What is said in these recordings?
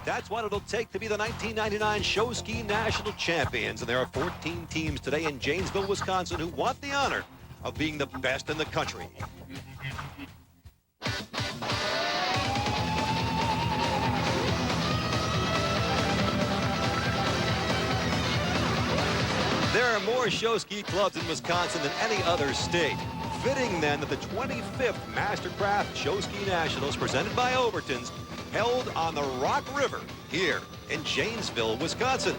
That's what it'll take to be the 1999 Show Ski National Champions. And there are 14 teams today in Janesville, Wisconsin, who want the honor of being the best in the country. There are more show ski clubs in Wisconsin than any other state. Fitting then that the 25th Mastercraft Show Ski Nationals presented by Overton's held on the Rock River here in Janesville, Wisconsin.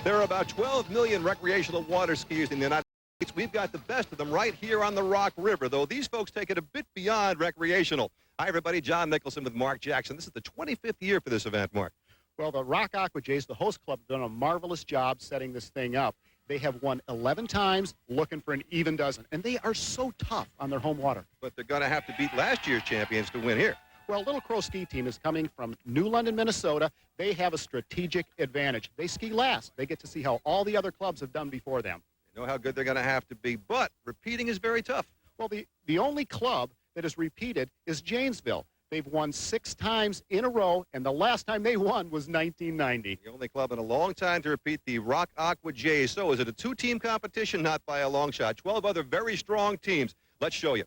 There are about 12 million recreational water skiers in the United States. We've got the best of them right here on the Rock River, though these folks take it a bit beyond recreational. Hi, everybody. John Nicholson with Mark Jackson. This is the 25th year for this event, Mark. Well, the Rock Aqua Jays, the host club, have done a marvelous job setting this thing up. They have won 11 times, looking for an even dozen, and they are so tough on their home water. But they're going to have to beat last year's champions to win here. Well, Little Crow Ski Team is coming from New London, Minnesota. They have a strategic advantage. They ski last. They get to see how all the other clubs have done before them. They know how good they're going to have to be, but repeating is very tough. Well, the only club that has repeated is Janesville. They've won 6 times in a row, and the last time they won was 1990. The only club in a long time to repeat the Rock Aqua Jays. So is it a 2-team competition? Not by a long shot. 12 other very strong teams. Let's show you.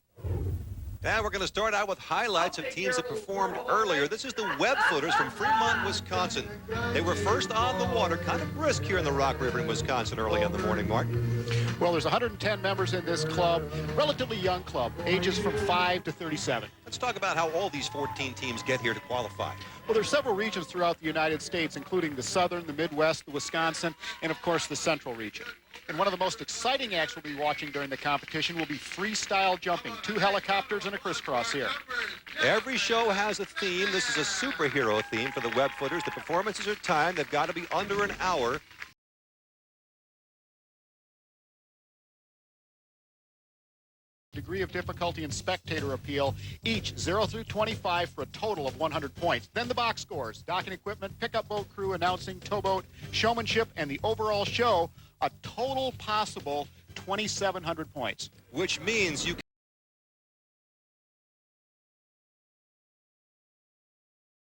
And we're going to start out with highlights of teams that performed earlier. This is the Web Footers from Fremont, Wisconsin. They were first on the water, kind of brisk here in the Rock River in Wisconsin early in the morning, Mark. Well, there's 110 members in this club, relatively young club, ages from 5 to 37. Let's talk about how all these 14 teams get here to qualify. Well, there's several regions throughout the United States, including the Southern, the Midwest, the Wisconsin, and, of course, the Central region. And one of the most exciting acts we'll be watching during the competition will be freestyle jumping. 2 helicopters and a crisscross here. Every show has a theme. This is a superhero theme for the Web Footers. The performances are timed. They've got to be under an hour. Degree of difficulty and spectator appeal, each 0 through 25 for a total of 100 points. Then the box scores, docking equipment, pickup boat crew, announcing, towboat, showmanship, and the overall show, a total possible 2,700 points. Which means you can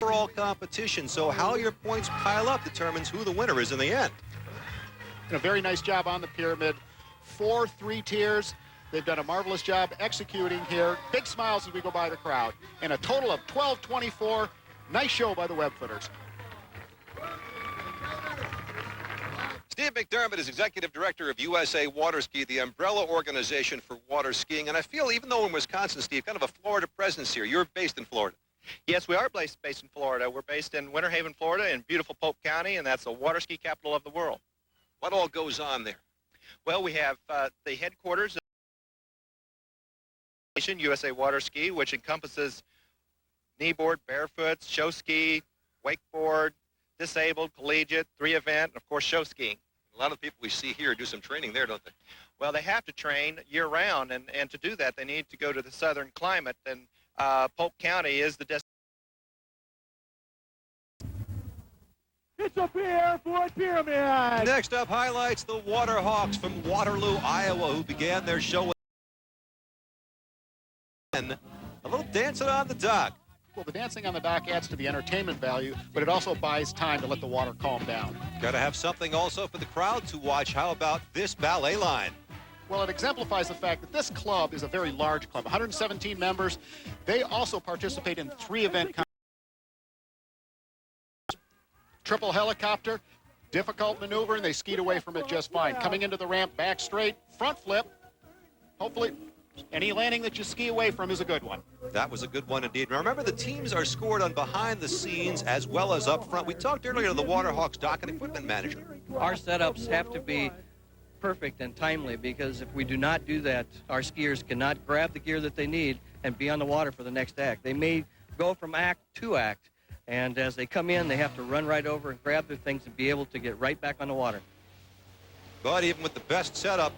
overall competition, so how your points pile up determines who the winner is in the end. And a very nice job on the pyramid. 4 3-tiers. They've done a marvelous job executing here. Big smiles as we go by the crowd. And a total of 12-24. Nice show by the Web Footers. Steve McDermott is Executive Director of USA Water Ski, the umbrella organization for water skiing. And I feel, even though in Wisconsin, Steve, kind of a Florida presence here. You're based in Florida. Yes, we are based in Florida. We're based in Winter Haven, Florida, in beautiful Polk County, and that's the water ski capital of the world. What all goes on there? Well, we have the headquarters of USA Water Ski, which encompasses kneeboard, barefoot, show ski, wakeboard, disabled, collegiate, 3-event, and of course show skiing. A lot of people we see here do some training there, don't they? Well, they have to train year-round, and to do that, they need to go to the southern climate, and Polk County is the destination. It's a barefoot pyramid. Next up, highlights the Waterhawks from Waterloo, Iowa, who began their show with a little dancing on the dock. Well, the dancing on the dock adds to the entertainment value, but it also buys time to let the water calm down. Got to have something also for the crowd to watch. How about this ballet line? Well, it exemplifies the fact that this club is a very large club, 117 members. They also participate in 3-event competitions. Triple helicopter, difficult maneuver, and they skied away from it just fine. Coming into the ramp, back straight, front flip. Hopefully, any landing that you ski away from is a good one. That was a good one indeed. Now remember, the teams are scored on behind the scenes as well as up front. We talked earlier to the Waterhawks dock and equipment manager. Our setups have to be perfect and timely, because if we do not do that, our skiers cannot grab the gear that they need and be on the water for the next act. They may go from act to act, and as they come in, they have to run right over and grab their things and be able to get right back on the water. But even with the best setup,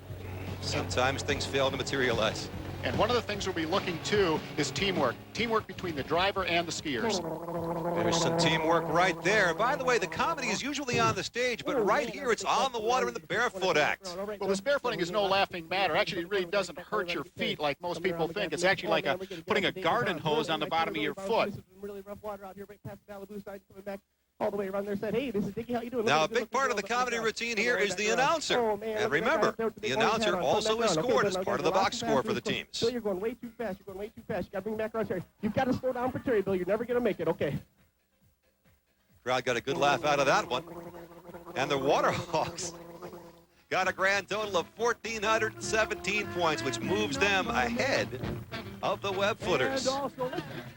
sometimes things fail to materialize. And one of the things we'll be looking to is teamwork. Teamwork between the driver and the skiers. There's some teamwork right there. By the way, the comedy is usually on the stage, but right here it's on the water in the barefoot act. Well, this barefooting is no laughing matter. Actually, it really doesn't hurt your feet like most people think. It's actually like putting a garden hose on the bottom of your foot. Really rough water out here, right past the Malibu side, coming back all the way around there. Said, hey, this is Dickie. How you doing? Now, a big part of the comedy routine here is the announcer. And remember, the announcer also is scored as part of the box score for the teams. Bill, you're going way too fast. You're going way too fast. You got to bring back around here. You've got to slow down for Terry, Bill. You're never going to make it. Okay. Crowd got a good laugh out of that one. And the Waterhawks got a grand total of 1,417 points, which moves them ahead of the Webfooters.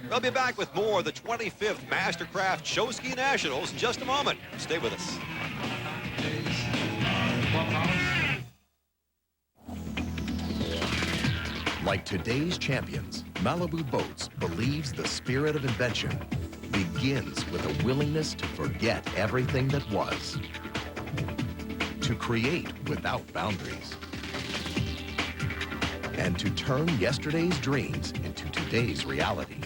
We'll be back with more of the 25th Mastercraft Show Ski Nationals in just a moment. Stay with us. Like today's champions, Malibu Boats believes the spirit of invention begins with a willingness to forget everything that was, to create without boundaries, and to turn yesterday's dreams into today's reality.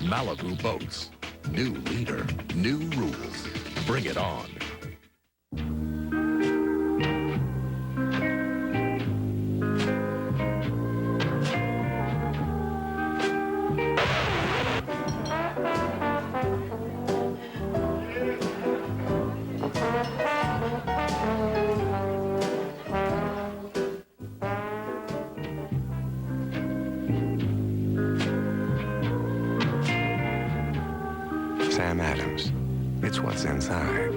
Malibu Boats, new leader, new rules. Bring it on. Sam Adams. It's what's inside.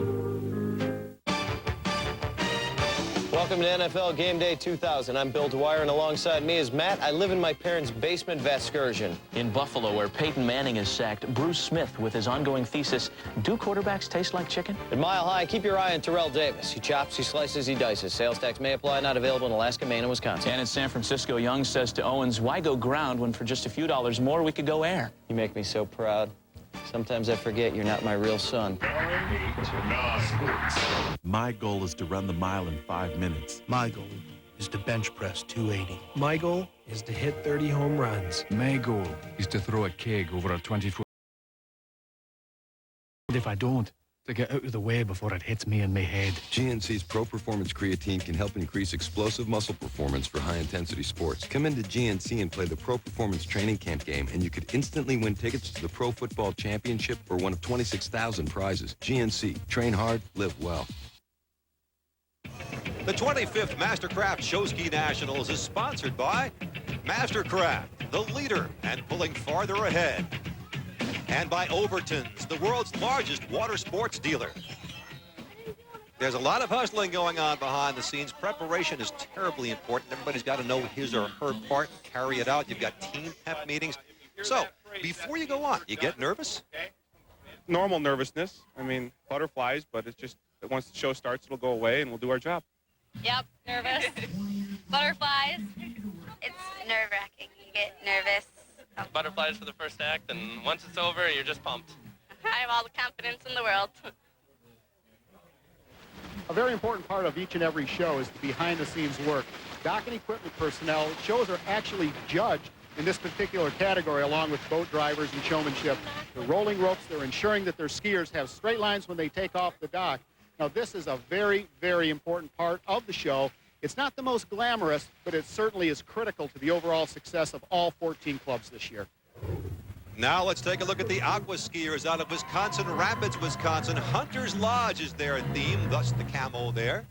Welcome to NFL Game Day 2000. I'm Bill Dwyer, and alongside me is Matt. I live in my parents' basement Vascursion. In Buffalo, where Peyton Manning is sacked, Bruce Smith with his ongoing thesis, do quarterbacks taste like chicken? At Mile High, keep your eye on Terrell Davis. He chops, he slices, he dices. Sales tax may apply, not available in Alaska, Maine, and Wisconsin. And in San Francisco, Young says to Owens, why go ground when for just a few dollars more we could go air? You make me so proud. Sometimes I forget you're not my real son. My goal is to run the mile in 5 minutes. My goal is to bench press 280. My goal is to hit 30 home runs. My goal is to throw a keg over a 20-foot. If I don't, to get out of the way before it hits me in my head. GNC's Pro Performance Creatine can help increase explosive muscle performance for high-intensity sports. Come into GNC and play the Pro Performance Training Camp game, and you could instantly win tickets to the Pro Football Championship or one of 26,000 prizes. GNC. Train hard, live well. The 25th Mastercraft Show Ski Nationals is sponsored by Mastercraft, the leader and pulling farther ahead. And by Overton's, the world's largest water sports dealer. There's a lot of hustling going on behind the scenes. Preparation is terribly important. Everybody's got to know his or her part and carry it out. You've got team pep meetings. So, before you go on, you get nervous? Normal nervousness. I mean, butterflies, but it's just that once the show starts, it'll go away and we'll do our job. Yep, nervous. Butterflies. It's nerve-wracking. You get nervous. Butterflies for the first act, and once it's over, you're just pumped. I have all the confidence in the world. A very important part of each and every show is the behind-the-scenes work. Dock and equipment personnel, shows are actually judged in this particular category, along with boat drivers and showmanship. The rolling ropes, they're ensuring that their skiers have straight lines when they take off the dock. Now, this is a very, very important part of the show. It's not the most glamorous, but it certainly is critical to the overall success of all 14 clubs this year. Now let's take a look at the aqua skiers out of Wisconsin Rapids, Wisconsin. Hunter's Lodge is their theme, thus the camo there.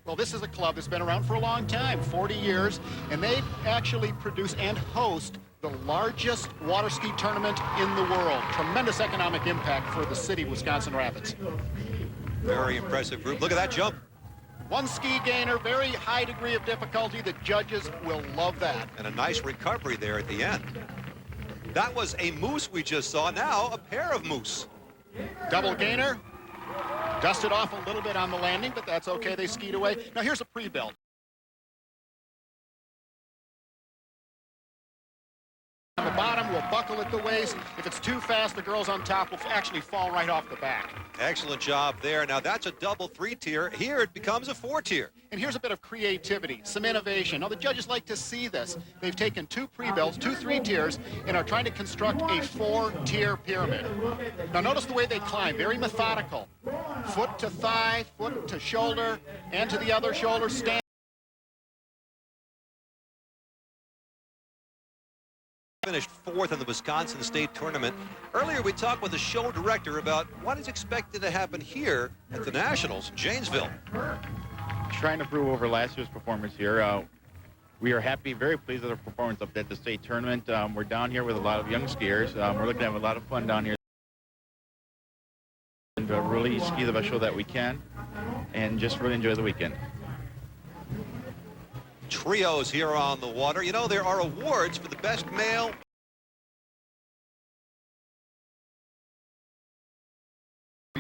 Well, this is a club that's been around for a long time, 40 years, and they actually produce and host the largest water ski tournament in the world. Tremendous economic impact for the city of Wisconsin Rapids. Very impressive group. Look at that jump. One ski gainer, very high degree of difficulty. The judges will love that. And a nice recovery there at the end. That was a moose we just saw. Now a pair of moose. Double gainer. Dusted off a little bit on the landing, but that's okay. They skied away. Now here's a pre-build. On the bottom will buckle at the waist. If it's too fast, the girls on top will actually fall right off the back. Excellent job there. Now that's a double 3-tier. Here it becomes a 4-tier. And here's a bit of creativity, some innovation. Now the judges like to see this. They've taken 2 pre-builds, 2 3-tiers, and are trying to construct a 4-tier pyramid. Now notice the way they climb, very methodical. Foot to thigh, foot to shoulder, and to the other shoulder, stand. Finished 4th in the Wisconsin State Tournament. Earlier, we talked with the show director about what is expected to happen here at the Nationals in Janesville. Trying to improve over last year's performance here. We are happy, very pleased with our performance up at the state tournament. We're down here with a lot of young skiers. We're looking to have a lot of fun down here and really ski the best show that we can and just really enjoy the weekend. Trios here on the water. You know, there are awards for the best male.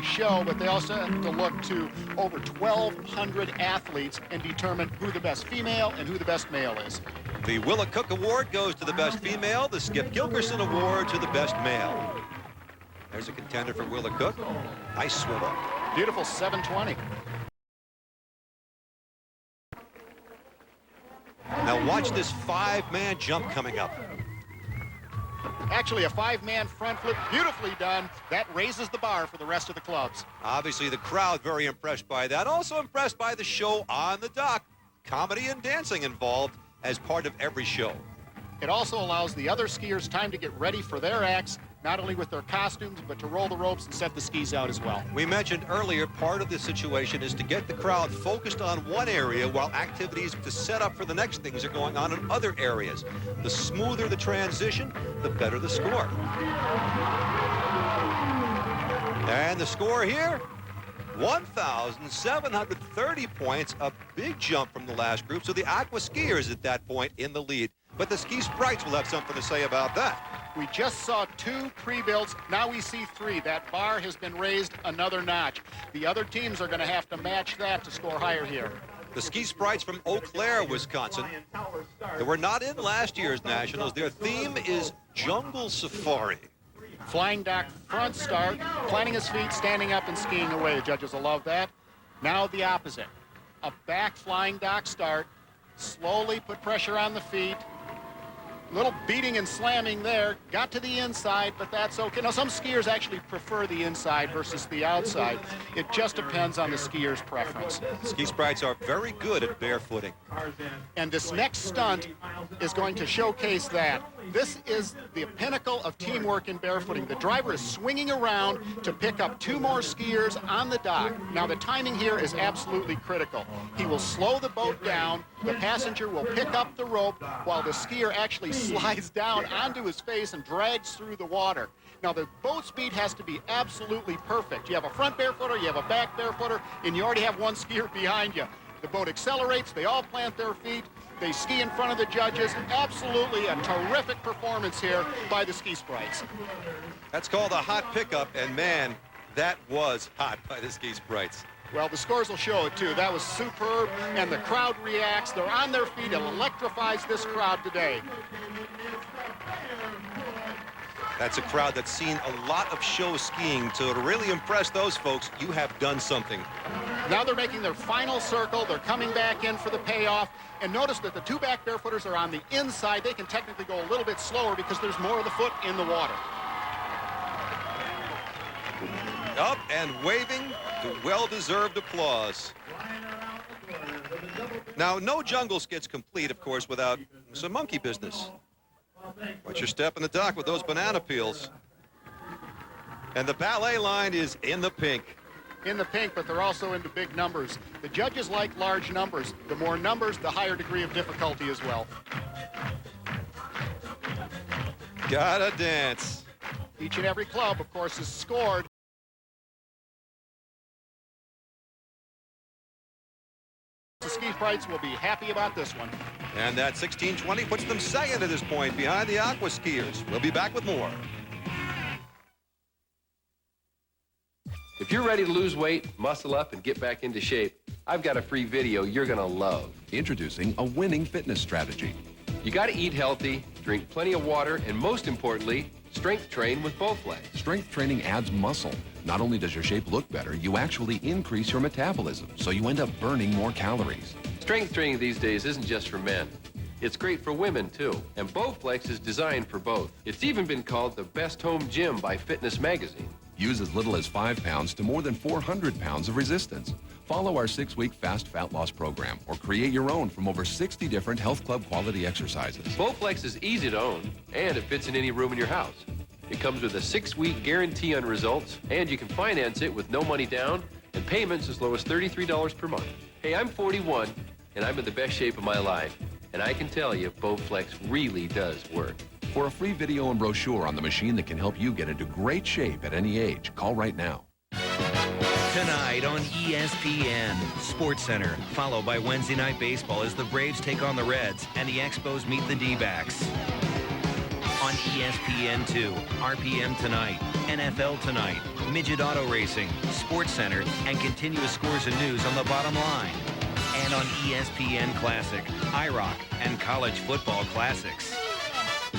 Show, but they also have to look to over 1,200 athletes and determine who the best female and who the best male is. The Willa Cook Award goes to the best female. The Skip Gilkerson Award to the best male. There's a contender for Willa Cook. Nice swim up. Beautiful 720. Now watch this 5-man jump coming up. Actually, a 5-man front flip, beautifully done. That raises the bar for the rest of the clubs. Obviously, the crowd very impressed by that. Also impressed by the show on the dock. Comedy and dancing involved as part of every show. It also allows the other skiers time to get ready for their acts, not only with their costumes, but to roll the ropes and set the skis out as well. We mentioned earlier, part of this situation is to get the crowd focused on one area while activities to set up for the next things are going on in other areas. The smoother the transition, the better the score. And the score here, 1,730 points, a big jump from the last group. So the Aqua skiers at that point in the lead. But the Ski Sprites will have something to say about that. We just saw 2 pre-builds. Now we see 3. That bar has been raised another notch. The other teams are going to have to match that to score higher here. The Ski Sprites from Eau Claire, Wisconsin. They were not in last year's Nationals. Their theme is Jungle Safari. Flying dock front start, planting his feet, standing up and skiing away. The judges will love that. Now the opposite. A back flying dock start. Slowly put pressure on the feet. Little beating and slamming there. Got to the inside, but that's okay. Now, some skiers actually prefer the inside versus the outside. It just depends on the skier's preference. Ski Sprites are very good at barefooting. And this next stunt is going to showcase that. This is the pinnacle of teamwork in barefooting. The driver is swinging around to pick up 2 more skiers on the dock. Now, the timing here is absolutely critical. He will slow the boat down. The passenger will pick up the rope while the skier actually slides down onto his face and drags through the water. Now, the boat speed has to be absolutely perfect. You have a front barefooter, you have a back barefooter, and you already have 1 skier behind you. The boat accelerates, they all plant their feet, they ski in front of the judges. Absolutely a terrific performance here by the Ski Sprites. That's called a hot pickup, and man, that was hot by the Ski Sprites. Well, the scores will show it, too. That was superb, and the crowd reacts. They're on their feet. It electrifies this crowd today. That's a crowd that's seen a lot of show skiing. So to really impress those folks, you have done something. Now they're making their final circle. They're coming back in for the payoff. And notice that the 2 back barefooters are on the inside. They can technically go a little bit slower because there's more of the foot in the water. Up and waving to well-deserved applause. Now, no jungle skits complete, of course, without some monkey business. Watch your step in the dock with those banana peels. And the ballet line is in the pink. In the pink, but they're also into big numbers. The judges like large numbers. The more numbers, the higher degree of difficulty as well. Gotta dance. Each and every club, of course, is scored. The Ski Sprites will be happy about this one. And that 16-20 puts them second at this point behind the Aqua skiers. We'll be back with more. If you're ready to lose weight, muscle up, and get back into shape, I've got a free video you're going to love. Introducing a winning fitness strategy. You got to eat healthy, Drink plenty of water, and most importantly, strength train with Bowflex. Strength training adds muscle. Not only does your shape look better, you actually increase your metabolism, so you end up burning more calories. Strength training these days isn't just for men. It's great for women, too. And Bowflex is designed for both. It's even been called the best home gym by Fitness Magazine. Use as little as 5 pounds to more than 400 pounds of resistance. Follow our 6-week fast fat loss program or create your own from over 60 different health club quality exercises. Bowflex is easy to own, and it fits in any room in your house. It comes with a 6-week guarantee on results, and you can finance it with no money down and payments as low as $33 per month. Hey, I'm 41, and I'm in the best shape of my life. And I can tell you, Bowflex really does work. For a free video and brochure on the machine that can help you get into great shape at any age, call right now. Tonight on ESPN, SportsCenter, followed by Wednesday Night Baseball as the Braves take on the Reds and the Expos meet the D-backs. On ESPN2, RPM Tonight, NFL Tonight, Midget Auto Racing, SportsCenter, and continuous scores and news on the bottom line. And on ESPN Classic, IROC, and College Football Classics. Do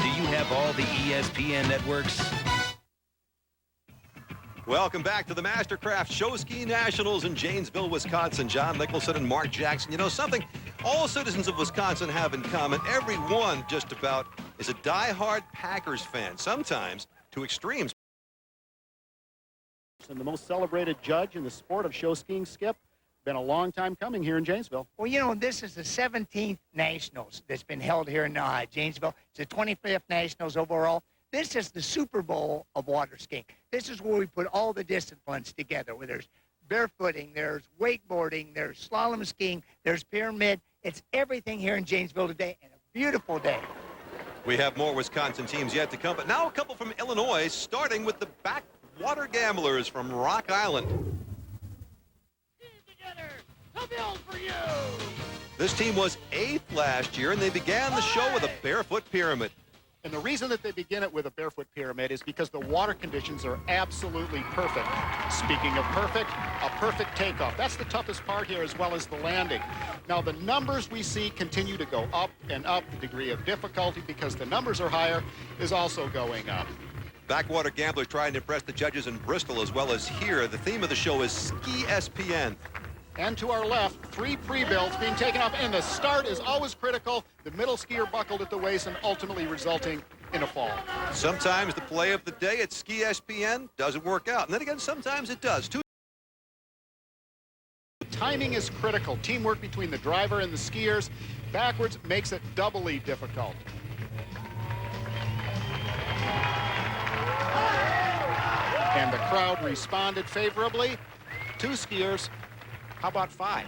you have all the ESPN networks? Welcome back to the Mastercraft Show Ski Nationals in Janesville, Wisconsin. John Nicholson and Mark Jackson. You know something all citizens of Wisconsin have in common? Everyone just about is a diehard Packers fan, sometimes to extremes. And the most celebrated judge in the sport of show skiing, Skip. Been a long time coming here in Janesville. Well, you know, this is the 17th Nationals that's been held here in Janesville. It's the 25th Nationals overall. This is the Super Bowl of water skiing. This is where we put all the disciplines together, where there's barefooting, there's wakeboarding, there's slalom skiing, there's pyramid. It's everything here in Janesville today, and a beautiful day. We have more Wisconsin teams yet to come, but now a couple from Illinois, starting with the Backwater Gamblers from Rock Island. This team was 8th last year, and they began the show with a barefoot pyramid. And the reason that they begin it with a barefoot pyramid is because the water conditions are absolutely perfect. Speaking of perfect, a perfect takeoff. That's the toughest part here, as well as the landing. Now, the numbers we see continue to go up and up. The degree of difficulty, because the numbers are higher, is also going up. Backwater Gamblers trying to impress the judges in Bristol as well as here. The theme of the show is Ski SPN. And to our left, 3 pre-builds being taken up, and the start is always critical. The middle skier buckled at the waist and ultimately resulting in a fall. Sometimes the play of the day at Ski SPN doesn't work out. And then again, sometimes it does. Timing is critical. Teamwork between the driver and the skiers backwards makes it doubly difficult. And the crowd responded favorably. 2 skiers. How about 5?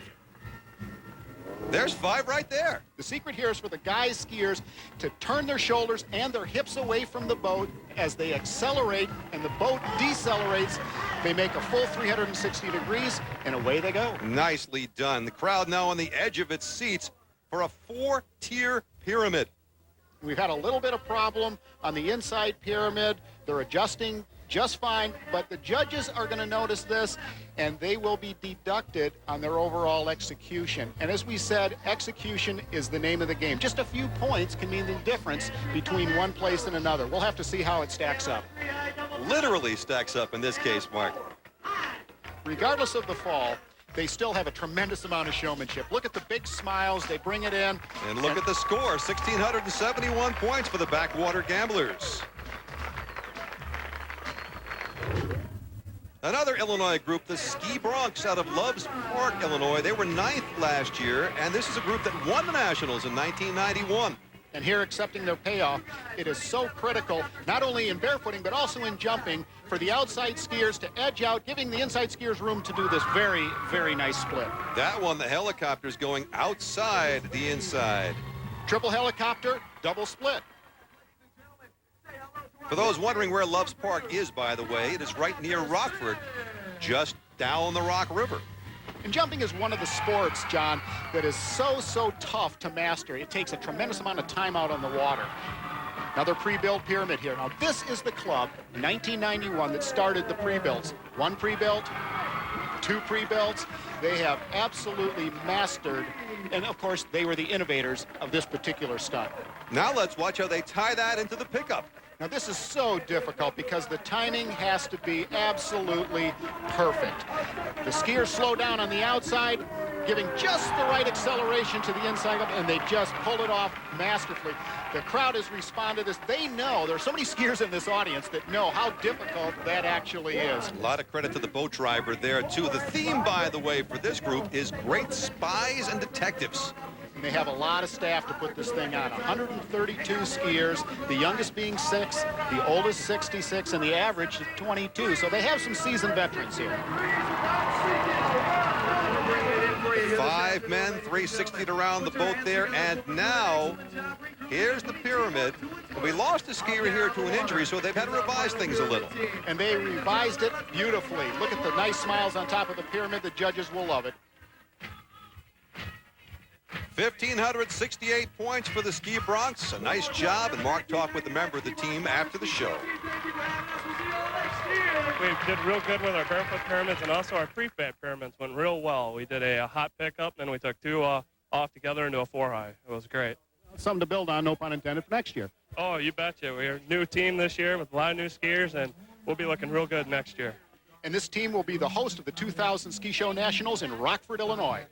There's 5 right there. The secret here is for the guys skiers to turn their shoulders and their hips away from the boat as they accelerate and the boat decelerates. They make a full 360 degrees and away they go. Nicely done. The crowd now on the edge of its seats for a 4-tier pyramid. We've had a little bit of problem on the inside pyramid. They're adjusting just fine, but the judges are going to notice this, and they will be deducted on their overall execution. And as we said, execution is the name of the game. Just a few points can mean the difference between one place and another. We'll have to see how it stacks up. Literally stacks up in this case, Mark. Regardless of the fall, they still have a tremendous amount of showmanship. Look at the big smiles. They bring it in. And look at the score, 1,671 points for the Backwater Gamblers. Another Illinois group, the Ski Bronx out of Loves Park, Illinois. They were 9th last year, and this is a group that won the Nationals in 1991. And here, accepting their payoff, it is so critical, not only in barefooting, but also in jumping, for the outside skiers to edge out, giving the inside skiers room to do this very, very nice split. That one, the helicopter's going outside the inside. Triple helicopter, double split. For those wondering where Loves Park is, by the way, it is right near Rockford, just down the Rock River. And jumping is one of the sports, John, that is so tough to master. It takes a tremendous amount of time out on the water. Another pre-built pyramid here. Now, this is the club in 1991 that started the pre-builds. 1 pre-built, 2 pre-builds. They have absolutely mastered, and of course, they were the innovators of this particular stunt. Now let's watch how they tie that into the pickup. Now this is so difficult because the timing has to be absolutely perfect. The skiers slow down on the outside, giving just the right acceleration to the inside, and they just pull it off masterfully. The crowd has responded to this. They know, there are so many skiers in this audience that know how difficult that actually is. A lot of credit to the boat driver there, too. The theme, by the way, for this group is great spies and detectives. And they have a lot of staff to put this thing on. 132 skiers, the youngest being 6, the oldest 66, and the average is 22. So they have some seasoned veterans here. 5 men, 360 around the boat there, and now here's the pyramid. We lost a skier here to an injury, so they've had to revise things a little. And they revised it beautifully. Look at the nice smiles on top of the pyramid. The judges will love it. 1,568 points for the Ski Bronx. A nice job, and Mark talked with a member of the team after the show. We did real good with our barefoot pyramids, and also our prefab pyramids went real well. We did a hot pickup, and then we took 2 off together into a 4-high. It was great. Something to build on, no pun intended, for next year. Oh, you betcha. We're a new team this year with a lot of new skiers, and we'll be looking real good next year. And this team will be the host of the 2000 Ski Show Nationals in Rockford, Illinois.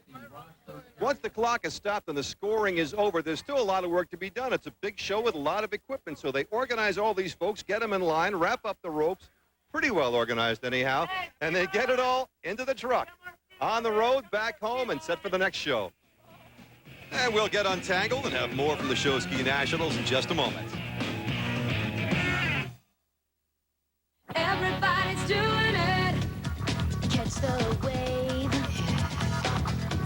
Once the clock is stopped and the scoring is over, there's still a lot of work to be done. It's a big show with a lot of equipment, so they organize all these folks, get them in line, wrap up the ropes, pretty well organized anyhow, and they get it all into the truck, on the road, back home, and set for the next show. And we'll get untangled and have more from the Show Ski Nationals in just a moment. Everybody's doing it. Catch the wave.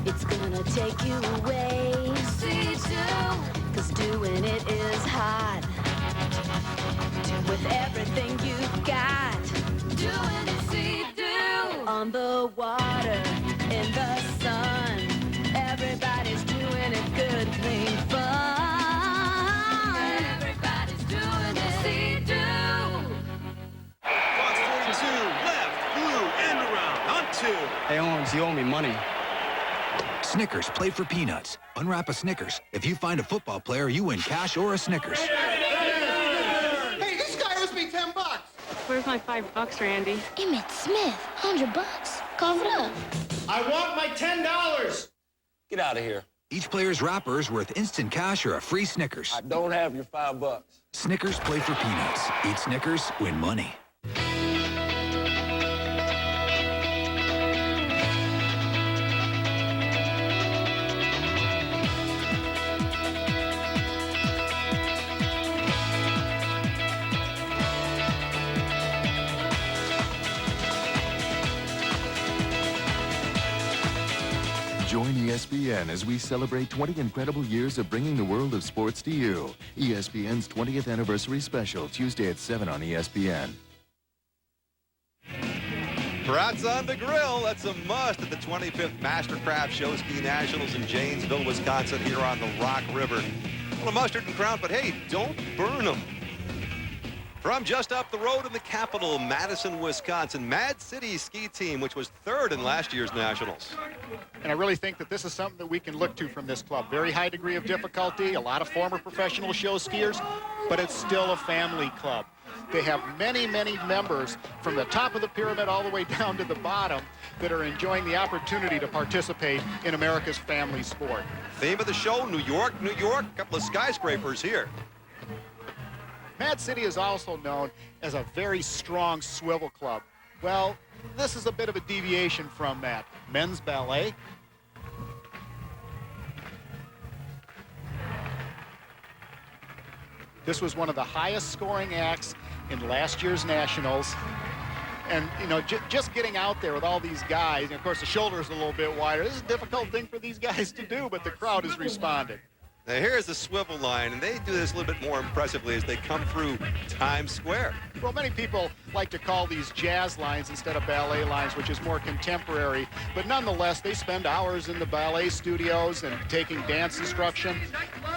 It's gonna take you away. See too. 'Cause doing it is hard. With everything you've got. Doing it, see do. On the water, in the sun. Everybody's doing it good, clean fun. Everybody's doing it, see do. Fox 42, left, blue, end around, on 2. Hey, Owens, you owe me money. Snickers, play for peanuts. Unwrap a Snickers. If you find a football player, you win cash or a Snickers. Hey, this guy owes me $10. Where's my $5, Randy? Emmett Smith, $100. Cough it up. I want my $10. Get out of here. Each player's wrapper is worth instant cash or a free Snickers. I don't have your $5. Snickers, play for peanuts. Eat Snickers, win money. Join ESPN as we celebrate 20 incredible years of bringing the world of sports to you. ESPN's 20th anniversary special, Tuesday at 7 on ESPN. Brats on the grill. That's a must at the 25th Mastercraft Show Ski Nationals in Janesville, Wisconsin, here on the Rock River. A little mustard and crown, but hey, don't burn them. From just up the road in the capital, Madison, Wisconsin, Mad City Ski Team, which was 3rd in last year's Nationals. And I really think that this is something that we can look to from this club. Very high degree of difficulty, a lot of former professional show skiers, but it's still a family club. They have many, many members from the top of the pyramid all the way down to the bottom that are enjoying the opportunity to participate in America's family sport. Theme of the show, New York, New York. A couple of skyscrapers here. Mad City is also known as a very strong swivel club. Well, this is a bit of a deviation from that. Men's ballet. This was one of the highest scoring acts in last year's Nationals. And, you know, just getting out there with all these guys, and of course the shoulder's a little bit wider. This is a difficult thing for these guys to do, but the crowd has responded. Now here's the swivel line, and they do this a little bit more impressively as they come through Times Square. Well, many people like to call these jazz lines instead of ballet lines, which is more contemporary. But nonetheless, they spend hours in the ballet studios and taking dance instruction.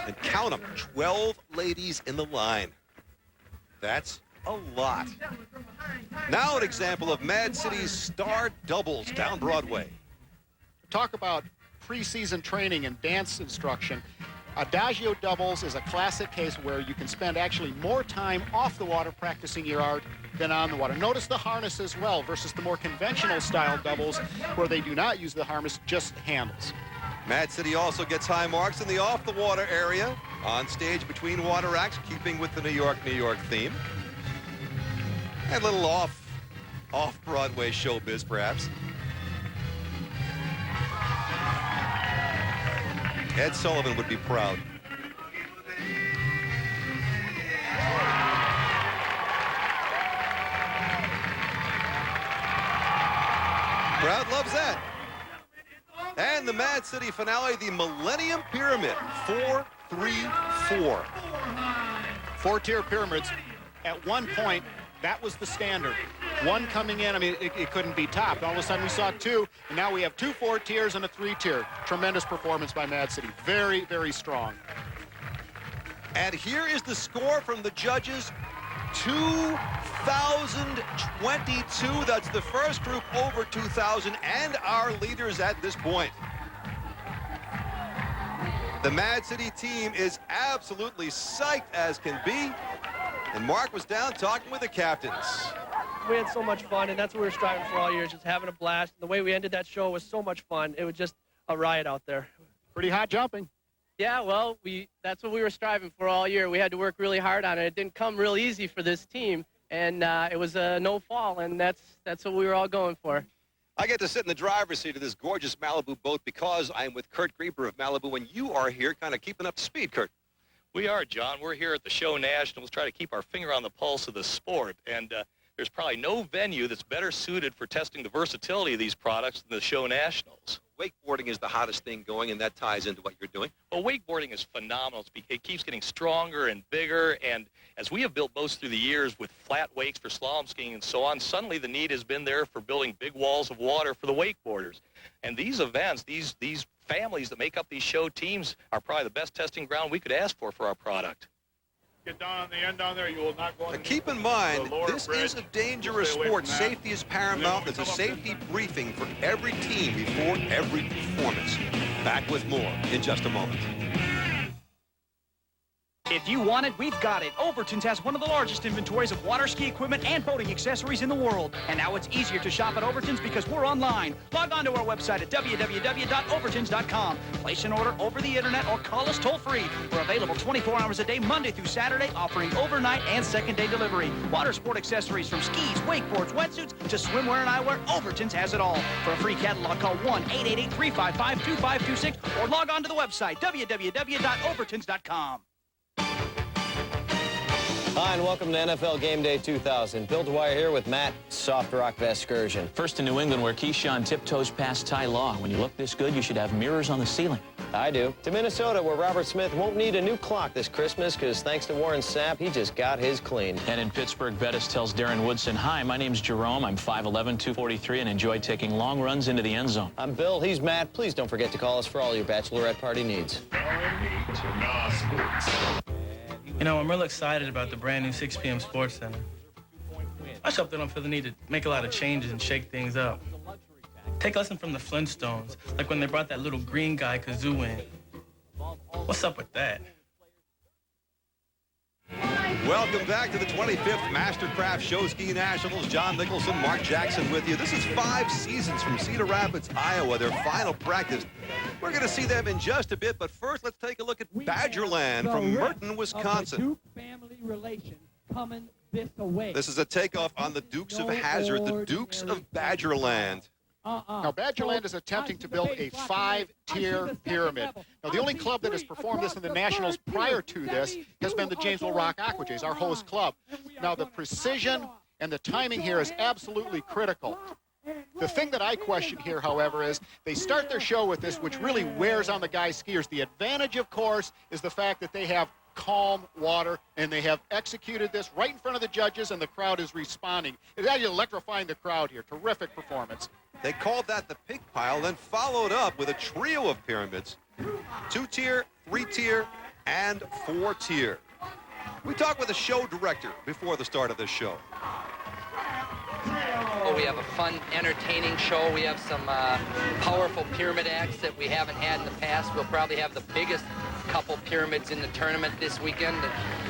And count them, 12 ladies in the line. That's a lot. Now an example of Mad City's star doubles down Broadway. Talk about preseason training and dance instruction. Adagio doubles is a classic case where you can spend actually more time off the water practicing your art than on the water. Notice the harness as well versus the more conventional style doubles where they do not use the harness, just handles. Mad City also gets high marks in the off-the-water area, on stage between water acts, keeping with the New York theme. And a little off-Broadway showbiz, perhaps. Ed Sullivan would be proud. Crowd loves that. And the Mad City finale, the Millennium Pyramid, 4-3-4. Four-tier pyramids. At one point, that was the standard. One coming in, I mean, it couldn't be topped. All of a sudden, we saw two, and now we have 2 4-tiers and a 3-tier. Tremendous performance by Mad City. Very, very strong. And here is the score from the judges. 2,022. That's the first group over 2,000 and our leaders at this point. The Mad City team is absolutely psyched as can be. And Mark was down talking with the captains. We had so much fun, and that's what we were striving for all year, just having a blast. The way we ended that show was so much fun. It was just a riot out there. Pretty hot jumping. Yeah, well, that's what we were striving for all year. We had to work really hard on it. It didn't come real easy for this team, and it was a no fall, and that's what we were all going for. I get to sit in the driver's seat of this gorgeous Malibu boat because I'm with Kurt Grieber of Malibu, and you are here kind of keeping up to speed, Kurt. We are, John. We're here at the Show Nationals, trying to keep our finger on the pulse of the sport, and there's probably no venue that's better suited for testing the versatility of these products than the Show Nationals. Wakeboarding is the hottest thing going, and that ties into what you're doing. Well, wakeboarding is phenomenal. It keeps getting stronger and bigger, and as we have built boats through the years with flat wakes for slalom skiing and so on, suddenly the need has been there for building big walls of water for the wakeboarders. And these events, these families that make up these show teams are probably the best testing ground we could ask for our product. Get down on the end down there, you will not go on. Keep in mind, this is a dangerous sport. Safety is paramount. There's a safety briefing for every team before every performance. Back with more in just a moment. If you want it, we've got it. Overton's has one of the largest inventories of water ski equipment and boating accessories in the world. And now it's easier to shop at Overton's because we're online. Log on to our website at www.overtons.com. Place an order over the internet or call us toll-free. We're available 24 hours a day, Monday through Saturday, offering overnight and second-day delivery. Water sport accessories from skis, wakeboards, wetsuits to swimwear and eyewear, Overton's has it all. For a free catalog, call 1-888-355-2526 or log on to the website, www.overtons.com. Hi, and welcome to NFL Game Day 2000. Bill Dwyer here with Matt, Soft Rock Vescursion. First in New England, where Keyshawn tiptoes past Ty Law. When you look this good, you should have mirrors on the ceiling. I do. To Minnesota, where Robert Smith won't need a new clock this Christmas because thanks to Warren Sapp, he just got his clean. And in Pittsburgh, Bettis tells Darren Woodson, hi, my name's Jerome. I'm 5'11", 243, and enjoy taking long runs into the end zone. I'm Bill. He's Matt. Please don't forget to call us for all your bachelorette party needs. You know, I'm real excited about the brand new 6 p.m. Sports Center. I just hope they don't feel the need to make a lot of changes and shake things up. Take a lesson from the Flintstones, like when they brought that little green guy Kazoo in. What's up with that? Welcome back to the 25th Mastercraft Show Ski Nationals. John Nicholson, Mark Jackson with you. This is 5 seasons from Cedar Rapids, Iowa, their final practice. We're going to see them in just a bit, but first let's take a look at Badgerland from Merton, Wisconsin. Duke family relation coming this away. This is a takeoff on the Dukes of Hazzard, the Dukes of Badgerland. Now, Badgerland is attempting to build a 5-tier pyramid. Now, the only club that has performed this in the Nationals prior to this has been the Janesville Rock Aqua Jays, our host club. Now, the precision and the timing here is absolutely critical. The thing that I question here, however, is they start their show with this, which really wears on the guys' skiers. The advantage, of course, is the fact that they have calm water, and they have executed this right in front of the judges, and the crowd is responding. It's actually electrifying the crowd here. Terrific performance. They called that the pig pile, then followed up with a trio of pyramids, 2-tier, 3-tier, and 4-tier. We talked with the show director before the start of this show. show. We have a fun, entertaining show. We have some powerful pyramid acts that we haven't had in the past. We'll probably have the biggest couple pyramids in the tournament this weekend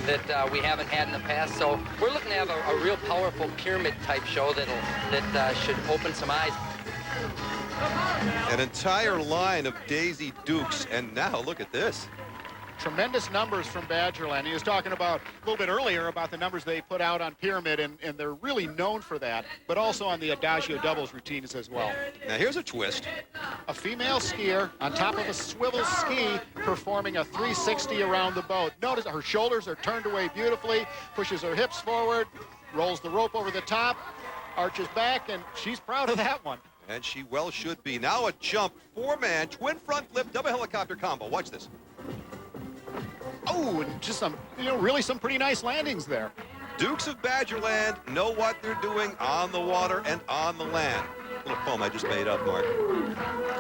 that we haven't had in the past. So we're looking to have a real powerful pyramid type show that should open some eyes. An entire line of Daisy Dukes, and now look at this. Tremendous numbers from Badgerland. He was talking about a little bit earlier about the numbers they put out on Pyramid, and they're really known for that, but also on the Adagio doubles routines as well. Now here's a twist. A female skier on top of a swivel ski performing a 360 around the boat. Notice her shoulders are turned away beautifully, pushes her hips forward, rolls the rope over the top, arches back, and she's proud of that one. And she well should be. Now a jump, 4-man, twin front flip, double helicopter combo. Watch this. Oh, and just some, really some pretty nice landings there. Dukes of Badgerland know what they're doing on the water and on the land. Little poem I just made up, Mark.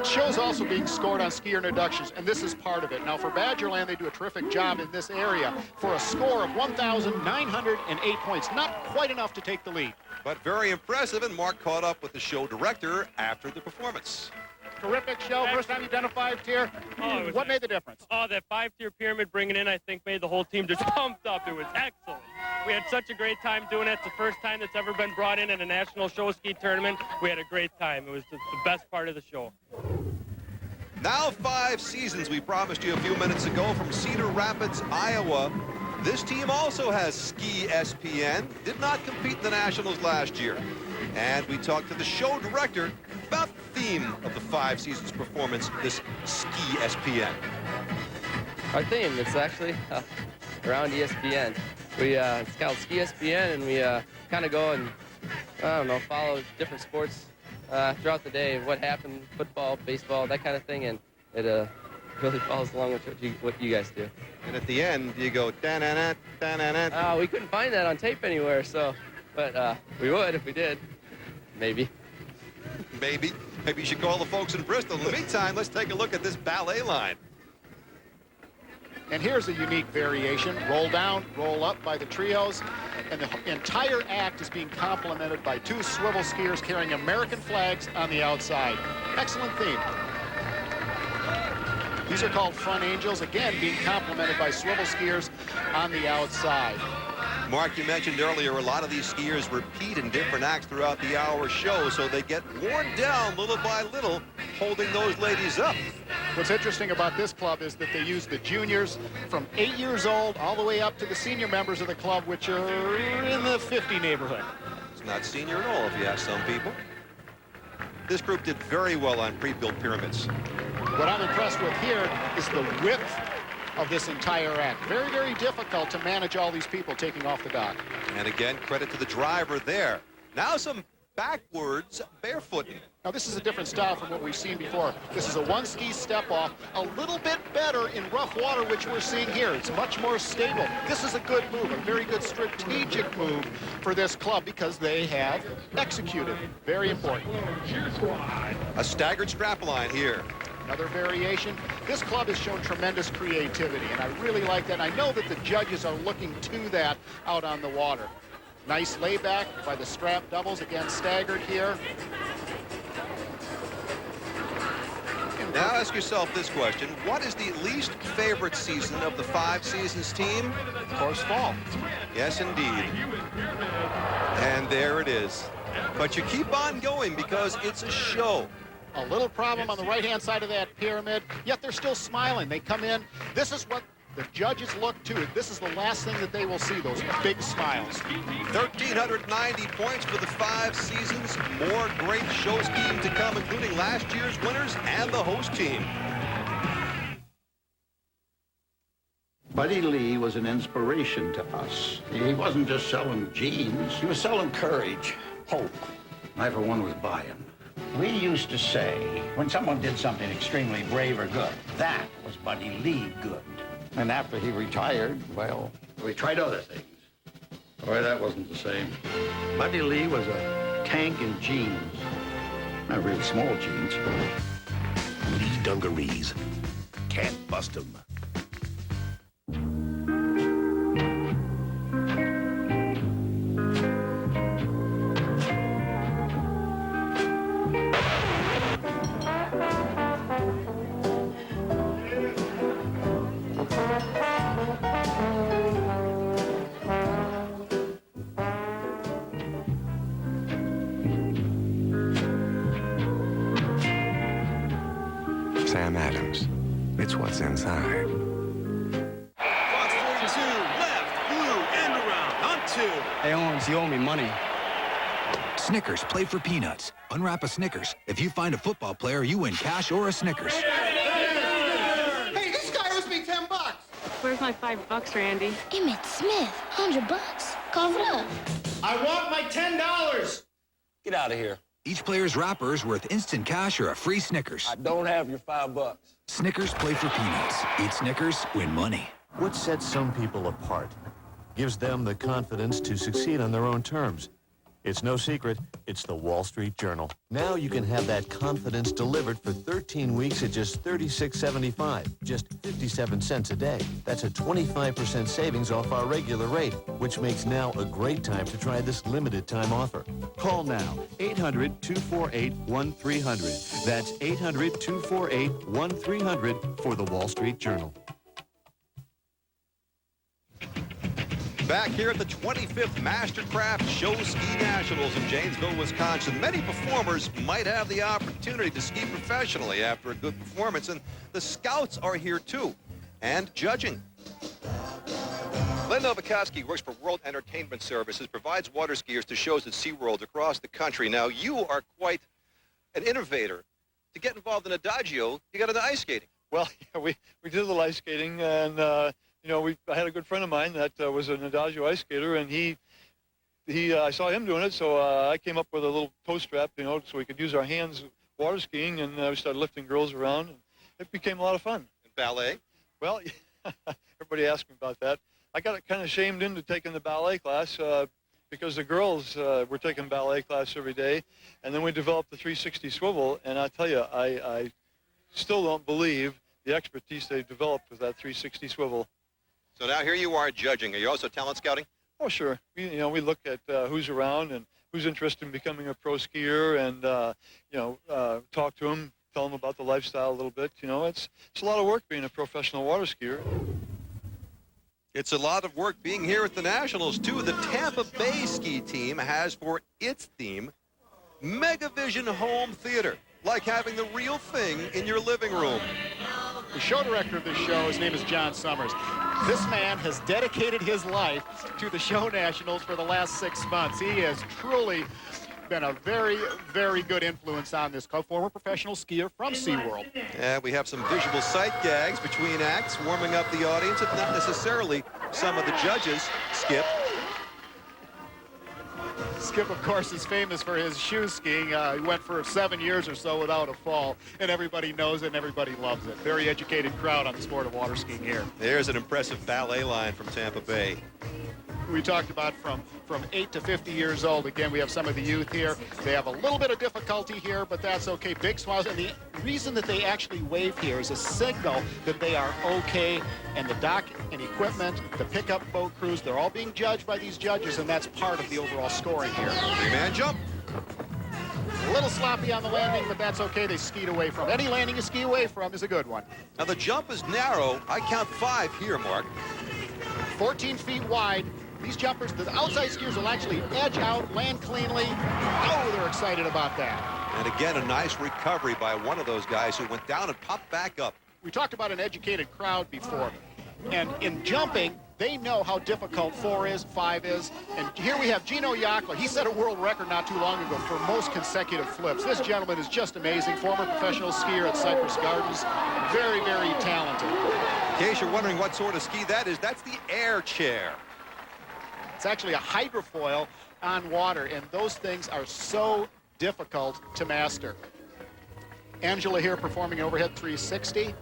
Show's also being scored on skier introductions, and this is part of it. Now, for Badgerland, they do a terrific job in this area for a score of 1,908 points. Not quite enough to take the lead. But very impressive, and Mark caught up with the show director after the performance. Terrific show. First time you've done a 5-tier. What made the difference? Oh, that 5-tier pyramid bringing in, I think, made the whole team just pumped up. It was excellent. We had such a great time doing it. It's the first time that's ever been brought in a national show ski tournament. We had a great time. It was the best part of the show. Now 5 seasons, we promised you a few minutes ago, from Cedar Rapids, Iowa. This team also has Ski SPN, did not compete in the Nationals last year. And we talked to the show director about the theme of the 5 seasons performance, this Ski SPN. Our theme, it's actually around ESPN. It's called Ski SPN, and we kind of go and, follow different sports throughout the day, what happened, football, baseball, that kind of thing, and it really follows along with what you guys do. And at the end, you go, da-na-na, da-na-na. We couldn't find that on tape anywhere, but we would if we did. Maybe. Maybe you should call the folks in Bristol. In the meantime, let's take a look at this ballet line. And here's a unique variation. Roll down, roll up by the trios. And the entire act is being complemented by 2 swivel skiers carrying American flags on the outside. Excellent theme. These are called front angels, again being complemented by swivel skiers on the outside. Mark, you mentioned earlier a lot of these skiers repeat in different acts throughout the hour show, so they get worn down little by little, holding those ladies up. What's interesting about this club is that they use the juniors from 8 years old all the way up to the senior members of the club, which are in the 50 neighborhood. It's not senior at all, if you ask some people. This group did very well on pre-built pyramids. What I'm impressed with here is the width of this entire act. Very, very difficult to manage all these people taking off the dock. And again, credit to the driver there. Now some backwards barefooting. Now this is a different style from what we've seen before. This is a 1-ski step off, a little bit better in rough water, which we're seeing here. It's much more stable. This is a good move, a very good strategic move for this club because they have executed. Very important. A staggered strap line here. Another variation. This club has shown tremendous creativity, and I really like that. I know that the judges are looking to that out on the water. Nice layback by the strap doubles, again staggered here. Now ask yourself this question. What is the least favorite season of the 5 seasons team? Of course, fall. Yes, indeed. And there it is. But you keep on going because it's a show. A little problem on the right-hand side of that pyramid, yet they're still smiling. They come in. This is what the judges look to. This is the last thing that they will see, those big smiles. 1,390 points for the 5 seasons. More great show skiing to come, including last year's winners and the host team. Buddy Lee was an inspiration to us. He wasn't just selling jeans. He was selling courage, hope. I, for one, was buying. We used to say, when someone did something extremely brave or good, that was Buddy Lee good. And after he retired, well, we tried other things. Boy, that wasn't the same. Buddy Lee was a tank in jeans. Not real small jeans. Lee dungarees. Can't bust 'em. Sam Adams. It's what's inside. Fox 42, left, blue, end around, on 2. Hey, Owens, you owe me money. Snickers, play for peanuts. Unwrap a Snickers. If you find a football player, you win cash or a Snickers. Hey, this guy owes me $10. Where's my $5, Randy? Emmett Smith, $100. Cough it up. I want my $10. Get out of here. Each player's wrapper is worth instant cash or a free Snickers. I don't have your $5. Snickers, play for peanuts. Eat Snickers, win money. What sets some people apart? Gives them the confidence to succeed on their own terms. It's no secret, it's the Wall Street Journal. Now you can have that confidence delivered for 13 weeks at just $36.75, just 57 cents a day. That's a 25% savings off our regular rate, which makes now a great time to try this limited time offer. Call now, 800-248-1300. That's 800-248-1300 for the Wall Street Journal. Back here at the 25th Mastercraft Show Ski Nationals in Janesville, Wisconsin. Many performers might have the opportunity to ski professionally after a good performance, and the scouts are here too, and judging. Len Novikoski works for World Entertainment Services, provides water skiers to shows at SeaWorld across the country. Now, you are quite an innovator. To get involved in Adagio, you got into ice skating. Well, yeah, we did a little ice skating, and you know, I had a good friend of mine that was an Adagio ice skater, and I saw him doing it, so I came up with a little toe strap, you know, so we could use our hands water skiing, and we started lifting girls around, and it became a lot of fun. And ballet? Well, everybody asked me about that. I got kind of shamed into taking the ballet class because the girls were taking ballet class every day, and then we developed the 360 swivel, and I tell you, I still don't believe the expertise they've developed with that 360 swivel. So now here you are judging. Are you also talent scouting? Oh, sure. We look at who's around and who's interested in becoming a pro skier, and talk to them, tell them about the lifestyle a little bit. You know, it's a lot of work being a professional water skier. It's a lot of work being here at the Nationals, too. The Tampa Bay ski team has for its theme Megavision Home Theater, like having the real thing in your living room. The show director of this show, his name is John Summers. This man has dedicated his life to the Show Nationals for the last 6 months. He has truly been a very, very good influence on this club. Former professional skier from SeaWorld. And we have some visual sight gags between acts, warming up the audience, if not necessarily some of the judges. Skip. Skip, of course, is famous for his shoe skiing. He went for 7 years or so without a fall, and everybody knows it and everybody loves it. Very educated crowd on the sport of water skiing here. There's an impressive ballet line from Tampa Bay. We talked about from 8 to 50 years old. Again, we have some of the youth here. They have a little bit of difficulty here, but that's okay. Big smiles, and the reason that they actually wave here is a signal that they are okay, and the dock and equipment, the pickup boat crews, they're all being judged by these judges, and that's part of the overall scoring here. Three-man jump. A little sloppy on the landing, but that's okay. They skied away from. Any landing you ski away from is a good one. Now, the jump is narrow. I count 5 here, Mark. 14 feet wide. These jumpers, the outside skiers will actually edge out, land cleanly. Oh, they're excited about that. And again, a nice recovery by one of those guys who went down and popped back up. We talked about an educated crowd before. And in jumping, they know how difficult 4 is, 5 is. And here we have Gino Yakla. He set a world record not too long ago for most consecutive flips. This gentleman is just amazing. Former professional skier at Cypress Gardens. Very, very talented. In case you're wondering what sort of ski that is, that's the air chair. It's actually a hydrofoil on water, and those things are so difficult to master. Angela here performing an overhead 360.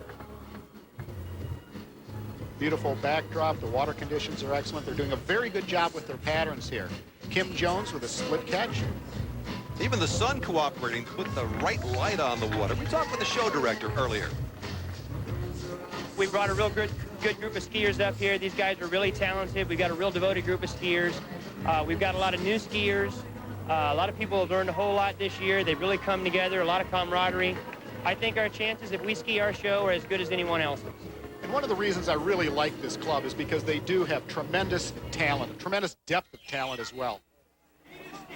Beautiful backdrop. The water conditions are excellent. They're doing a very good job with their patterns here. Kim Jones with a split catch. Even the sun cooperating to put the right light on the water. We talked with the show director earlier. We brought a real good group of skiers up here. These guys are really talented. We've got a real devoted group of skiers. We've got a lot of new skiers. A lot of people have learned a whole lot this year. They've really come together, a lot of camaraderie. I think our chances, if we ski our show, are as good as anyone else's. And one of the reasons I really like this club is because they do have tremendous talent, a tremendous depth of talent as well.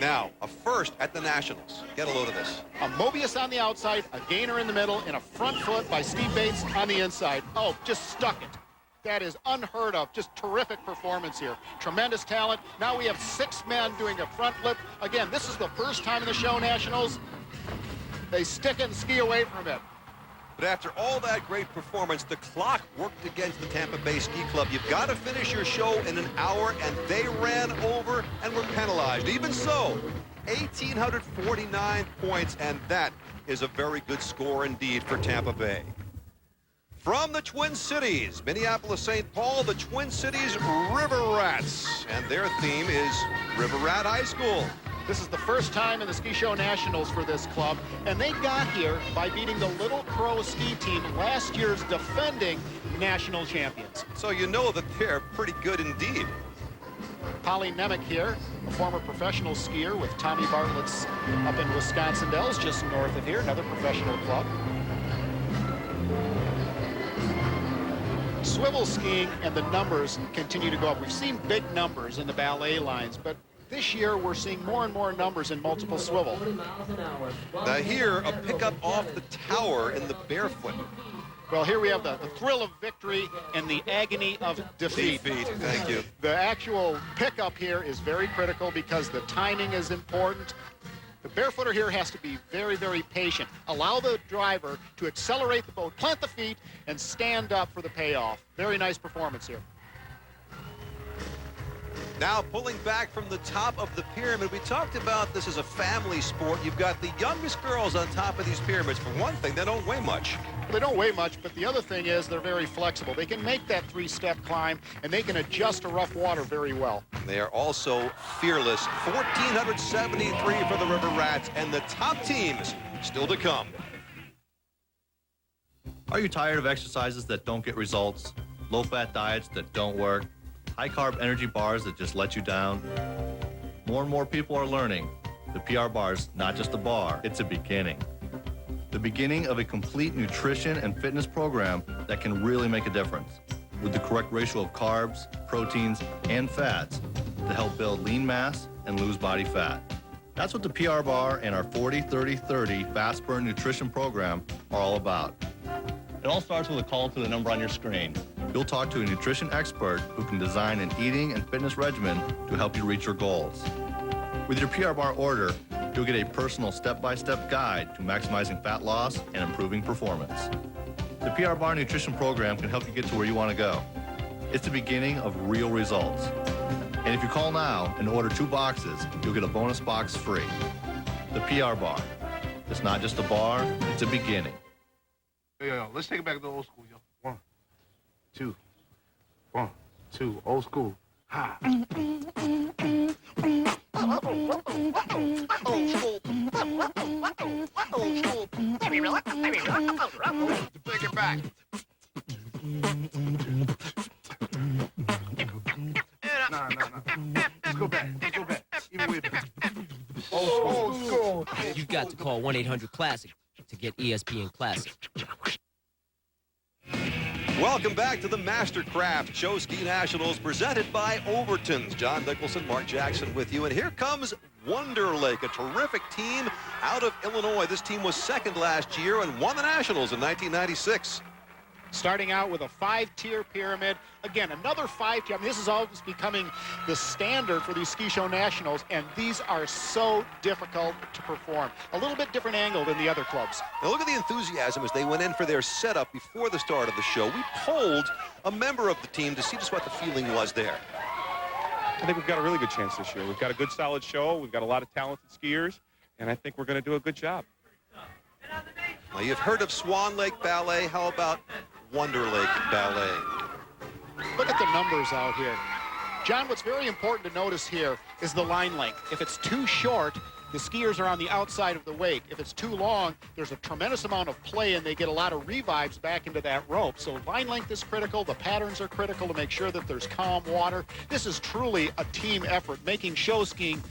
Now, a first at the Nationals. Get a load of this. A Mobius on the outside, a gainer in the middle, and a front foot by Steve Bates on the inside. Oh, just stuck it. That is unheard of. Just terrific performance here. Tremendous talent. Now we have 6 men doing a front flip. Again, this is the first time in the show Nationals. They stick it and ski away from it. But after all that great performance, the clock worked against the Tampa Bay Ski Club. You've got to finish your show in an hour, and they ran over and were penalized. Even so, 1,849 points, and that is a very good score indeed for Tampa Bay. From the Twin Cities, Minneapolis-St. Paul, the Twin Cities River Rats, and their theme is River Rat High School. This is the first time in the Ski Show Nationals for this club, and they got here by beating the Little Crow ski team, last year's defending national champions. So you know that they're pretty good indeed. Polly Nemec here, a former professional skier with Tommy Bartlett's up in Wisconsin Dells, just north of here, another professional club. Swivel skiing and the numbers continue to go up. We've seen big numbers in the ballet lines, but this year we're seeing more and more numbers in multiple swivel. Now here, a pickup off the tower in the barefoot. Well, here we have the thrill of victory and the agony of defeat. Thank you. The actual pickup here is very critical because the timing is important. The barefooter here has to be very, very patient. Allow the driver to accelerate the boat, plant the feet, and stand up for the payoff. Very nice performance here. Now pulling back from the top of the pyramid, we talked about this as a family sport. You've got the youngest girls on top of these pyramids. For one thing, they don't weigh much. They don't weigh much, but the other thing is they're very flexible. They can make that 3-step climb, and they can adjust to rough water very well. They are also fearless. 1,473 for the River Rats, and the top teams still to come. Are you tired of exercises that don't get results? Low-fat diets that don't work? High-carb energy bars that just let you down? More and more people are learning the PR bar's not just a bar, it's a beginning. The beginning of a complete nutrition and fitness program that can really make a difference, with the correct ratio of carbs, proteins, and fats to help build lean mass and lose body fat. That's what the PR bar and our 40-30-30 fast burn nutrition program are all about. It all starts with a call to the number on your screen. You'll talk to a nutrition expert who can design an eating and fitness regimen to help you reach your goals. With your PR bar order, you'll get a personal step-by-step guide to maximizing fat loss and improving performance. The PR bar nutrition program can help you get to where you want to go. It's the beginning of real results. And if you call now and order 2 boxes, you'll get a bonus box free. The PR bar. It's not just a bar, it's a beginning. Yo, let's take it back to the old school, yo. 1, 2, 1, 2, old school. Ha. Take it back. Nah. Let's go back. Even with old school. You've got to call 1-800-CLASSIC to get ESPN Classic. Welcome back to the Mastercraft Show Ski Nationals presented by Overton's. John Nicholson, Mark Jackson with you. And here comes Wonder Lake, a terrific team out of Illinois. This team was second last year and won the Nationals in 1996. Starting out with a 5-tier pyramid. Again, another 5-tier. I mean, this is always becoming the standard for these Ski Show Nationals, and these are so difficult to perform. A little bit different angle than the other clubs. Now look at the enthusiasm as they went in for their setup before the start of the show. We polled a member of the team to see just what the feeling was there. I think we've got a really good chance this year. We've got a good, solid show. We've got a lot of talented skiers, and I think we're going to do a good job. Now, you've heard of Swan Lake Ballet. How about Wonder Lake Ballet? Look at the numbers out here. John, what's very important to notice here is the line length. If it's too short, the skiers are on the outside of the wake. If it's too long, there's a tremendous amount of play, and they get a lot of revives back into that rope. So line length is critical. The patterns are critical to make sure that there's calm water. This is truly a team effort, making show skiing,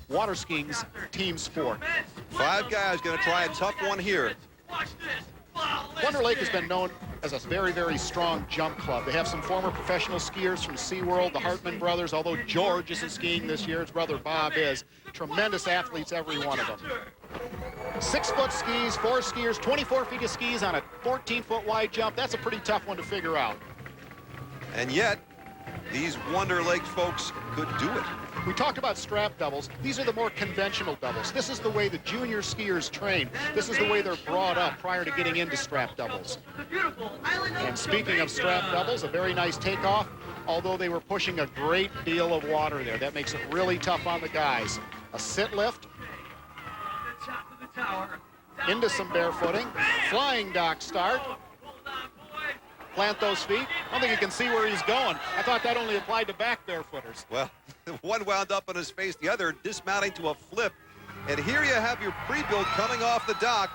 water skiing's team sport. 5 guys going to try a tough one here. Wonder Lake has been known as a very, very strong jump club. They have some former professional skiers from SeaWorld, the Hartman brothers, although George isn't skiing this year, his brother Bob is. Tremendous athletes, every one of them. 6-foot skis, 4 skiers, 24 feet of skis on a 14-foot wide jump. That's a pretty tough one to figure out. And yet, these Wonder Lake folks could do it. We talked about strap doubles. These are the more conventional doubles. This is the way the junior skiers train. This is the way they're brought up prior to getting into strap doubles. And speaking of strap doubles, a very nice takeoff, although they were pushing a great deal of water there. That makes it really tough on the guys. A sit lift, into some barefooting, flying dock start. Plant those feet. I don't think you can see where he's going. I thought that only applied to back barefooters. Well, one wound up on his face, the other dismounting to a flip. And here you have your pre-build coming off the dock.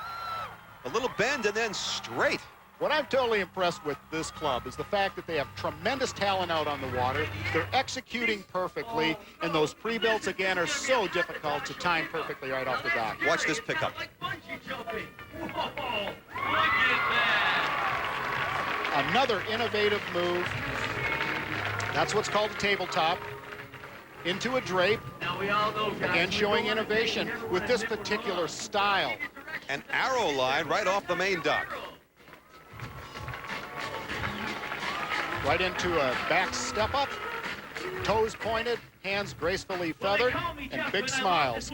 A little bend and then straight. What I'm totally impressed with this club is the fact that they have tremendous talent out on the water. They're executing perfectly, and those pre-builds, again, are so difficult to time perfectly right off the dock. Watch this pickup. Another innovative move. That's what's called a tabletop. Into a drape. Again, showing innovation with this particular style. An arrow line right off the main dock. Right into a back step up. Toes pointed, hands gracefully feathered, and big smiles.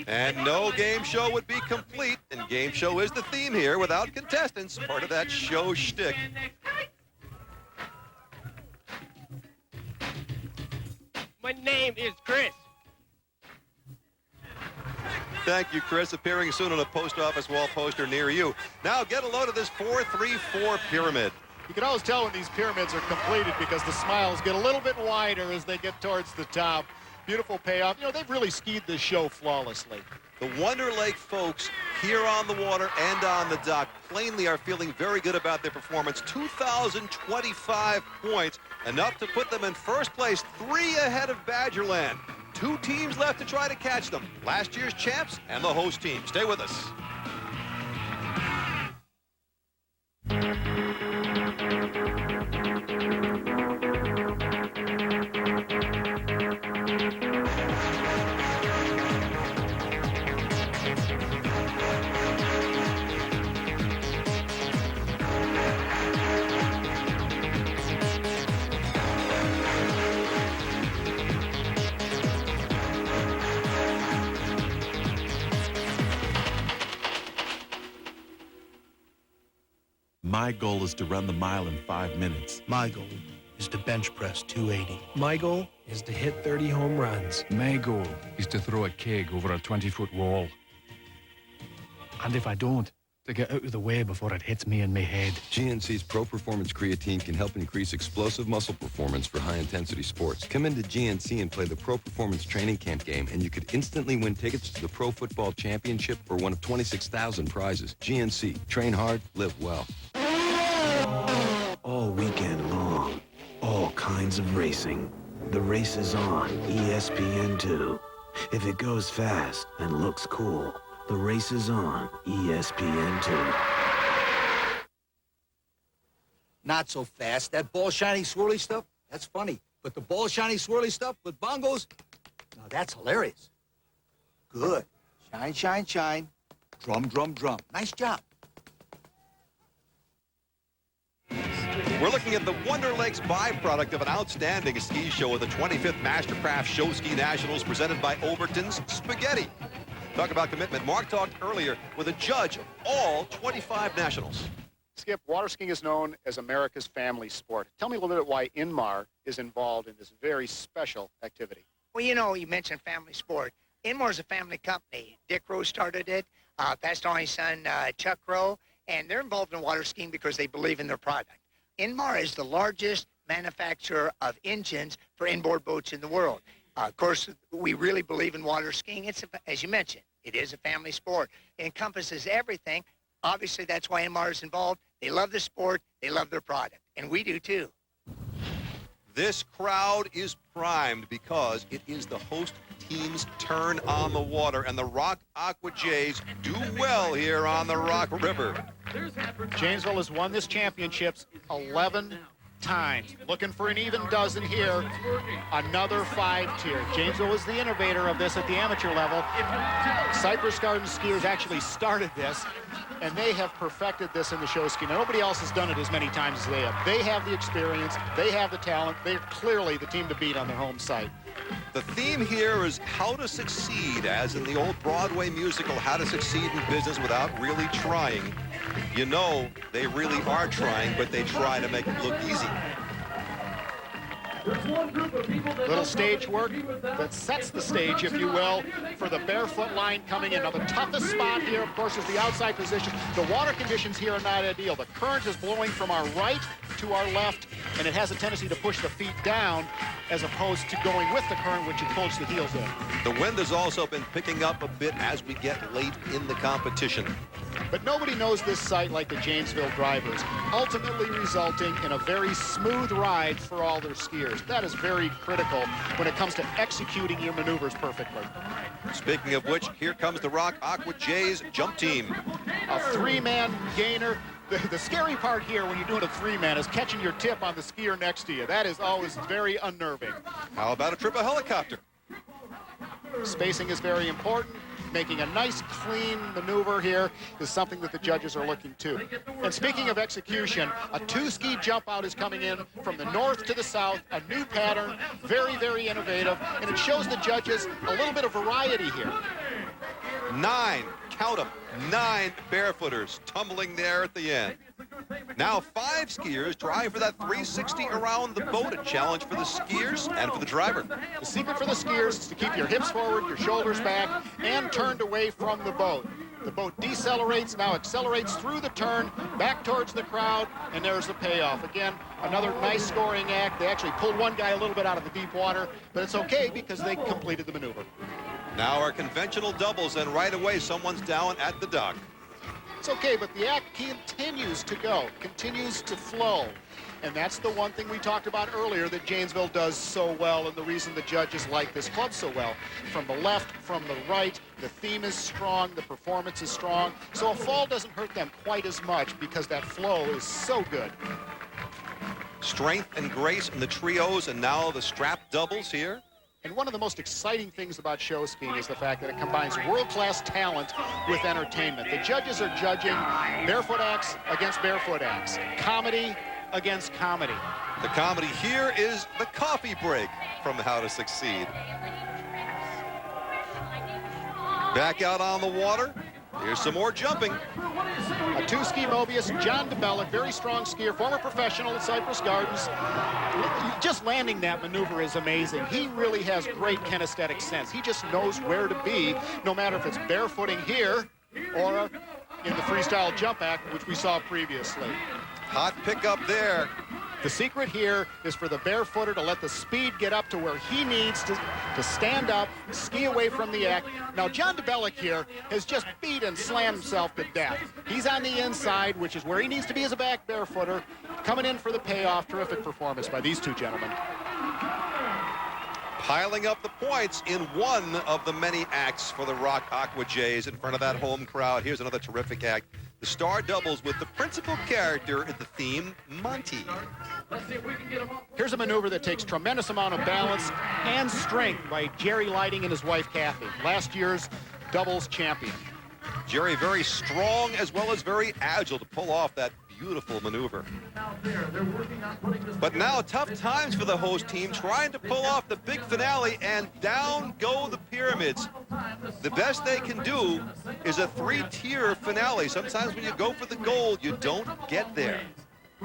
And no game show would be complete, and game show is the theme here, without contestants, part of that show shtick. My name is Chris. Thank you, Chris. Appearing soon on a post office wall poster near you. Now get a load of this 4-3-4 pyramid. You can always tell when these pyramids are completed because the smiles get a little bit wider as they get towards the top. Beautiful payoff. You know, they've really skied this show flawlessly. The Wonder Lake folks here on the water and on the dock plainly are feeling very good about their performance. 2,025 points, enough to put them in first place, 3 ahead of Badgerland. 2 teams left to try to catch them. Last year's champs and the host team. Stay with us. My goal is to run the mile in 5 minutes. My goal is to bench press 280. My goal is to hit 30 home runs. My goal is to throw a keg over a 20-foot wall. And if I don't, to get out of the way before it hits me in my head. GNC's Pro Performance Creatine can help increase explosive muscle performance for high-intensity sports. Come into GNC and play the Pro Performance Training Camp game, and you could instantly win tickets to the Pro Football Championship or one of 26,000 prizes. GNC. Train hard, live well. All weekend long, all kinds of racing. The race is on ESPN2. If it goes fast and looks cool, the race is on ESPN2. Not so fast. That ball shiny swirly stuff, that's funny. But the ball shiny swirly stuff with bongos, now that's hilarious. Good. Shine, shine, shine. Drum, drum, drum. Nice job. We're looking at the Wonder Lakes byproduct of an outstanding ski show at the 25th Mastercraft Show Ski Nationals presented by Overton's Spaghetti. Talk about commitment. Mark talked earlier with a judge of all 25 nationals. Skip, water skiing is known as America's family sport. Tell me a little bit why Inmar is involved in this very special activity. Well, you know, you mentioned family sport. Inmar's a family company. Dick Rowe started it, passed on his son, Chuck Rowe, and they're involved in water skiing because they believe in their product. Inmar is the largest manufacturer of engines for inboard boats in the world. Of course, we really believe in water skiing. It's, as you mentioned, it is a family sport. It encompasses everything. Obviously, that's why Inmar is involved. They love the sport. They love their product. And we do, too. This crowd is primed because it is the host team's turn on the water, and the Rock Aqua Jays do well here on the Rock River. Janesville has won this championships 11 times. Looking for an even dozen here. Another 5-tier. Janesville is the innovator of this at the amateur level. Cypress Garden skiers actually started this, and they have perfected this in the show ski. Now, nobody else has done it as many times as they have. They have the experience. They have the talent. They're clearly the team to beat on their home site. The theme here is how to succeed, as in the old Broadway musical, How to Succeed in Business Without Really Trying. You know they really are trying, but they try to make it look easy. Little stage work that sets the stage, if you will, for the barefoot line coming in. Now, the toughest spot here, of course, is the outside position. The water conditions here are not ideal. The current is blowing from our right to our left, and it has a tendency to push the feet down as opposed to going with the current, which it pulls the heels in. The wind has also been picking up a bit as we get late in the competition. But nobody knows this site like the Janesville drivers, ultimately resulting in a very smooth ride for all their skiers. That is very critical when it comes to executing your maneuvers perfectly. Speaking of which, here comes the Rock Aqua Jays jump team. A three-man gainer. The scary part here when you're doing a three-man is catching your tip on the skier next to you. That is always very unnerving. How about a triple helicopter? Spacing is very important. Making a nice, clean maneuver here is something that the judges are looking to. And speaking of execution, a two-ski jump out is coming in from the north to the south, a new pattern, very, very innovative, and it shows the judges a little bit of variety here. 9, count them, 9 barefooters tumbling there at the end. Now 5 skiers try for that 360 around the boat, a challenge for the skiers and for the driver. The secret for the skiers is to keep your hips forward, your shoulders back, and turned away from the boat. The boat decelerates, now accelerates through the turn, back towards the crowd, and there's the payoff. Again, another nice scoring act. They actually pulled one guy a little bit out of the deep water, but it's okay because they completed the maneuver. Now our conventional doubles, and right away someone's down at the dock. It's okay, but the act continues to go, continues to flow. And that's the one thing we talked about earlier that Janesville does so well, and the reason the judges like this club so well. From the left, from the right, the theme is strong, the performance is strong. So a fall doesn't hurt them quite as much because that flow is so good. Strength and grace in the trios, and now the strap doubles here. And one of the most exciting things about show skiing is the fact that it combines world-class talent with entertainment. The judges are judging barefoot acts against barefoot acts, comedy against comedy. The comedy here is the coffee break from How to Succeed. Back out on the water. Here's some more jumping. A two-ski Mobius, John DeBellick, very strong skier, former professional at Cypress Gardens. Just landing that maneuver is amazing. He really has great kinesthetic sense. He just knows where to be, no matter if it's barefooting here or in the freestyle jump act, which we saw previously. Hot pickup there. The secret here is for the barefooter to let the speed get up to where he needs to stand up, ski away from the act. Now, John DeBellick here has just beat and slammed himself to death. He's on the inside, which is where he needs to be as a back barefooter. Coming in for the payoff. Terrific performance by these two gentlemen. Piling up the points in one of the many acts for the Rock Aqua Jays in front of that home crowd. Here's another terrific act. The star doubles with the principal character in the theme, Monty. Here's a maneuver that takes tremendous amount of balance and strength by Jerry Lighting and his wife, Kathy, last year's doubles champion. Jerry very strong as well as very agile to pull off that beautiful maneuver. But now tough times for the host team trying to pull off the big finale, and down go the pyramids. The best they can do is a 3-tier finale. Sometimes when you go for the gold, you don't get there.